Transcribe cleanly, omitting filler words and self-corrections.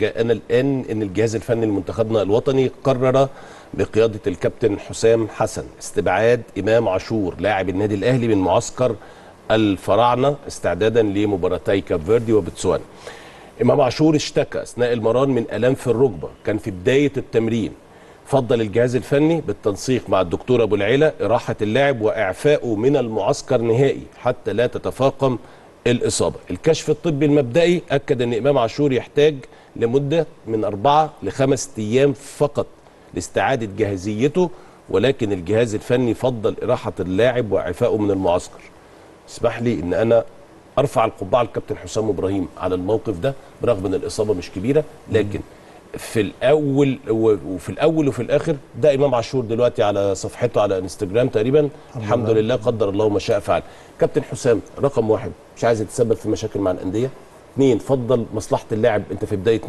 جاءنا الآن أن الجهاز الفني لمنتخبنا الوطني قرر بقيادة الكابتن حسام حسن استبعاد إمام عاشور لاعب النادي الأهلي من معسكر الفراعنة استعدادا لمباراتي كاب فيردي وبتسوانا. إمام عاشور اشتكى أثناء المران من آلام في الركبة، كان في بداية التمرين. فضل الجهاز الفني بالتنسيق مع الدكتور أبو العيلة إراحة اللاعب وإعفائه من المعسكر نهائي حتى لا تتفاقم الإصابة. الكشف الطبي المبدئي أكد أن إمام عاشور يحتاج لمدة من 4 ل5 أيام فقط لاستعادة جاهزيته، ولكن الجهاز الفني فضل إراحة اللاعب وإعفائه من المعسكر. اسمح لي أن أنا أرفع القبعة للكابتن حسام إبراهيم على الموقف ده، برغم أن الإصابة مش كبيرة، لكن في الأول وفي الآخر ده إمام عاشور دلوقتي على صفحته على انستجرام تقريبا. الحمد لله، قدر الله ما شاء فعل. كابتن حسام، رقم 1 مش عايز يتسبب في مشاكل مع الأندية. 2 فضل مصلحة اللاعب، أنت في بداية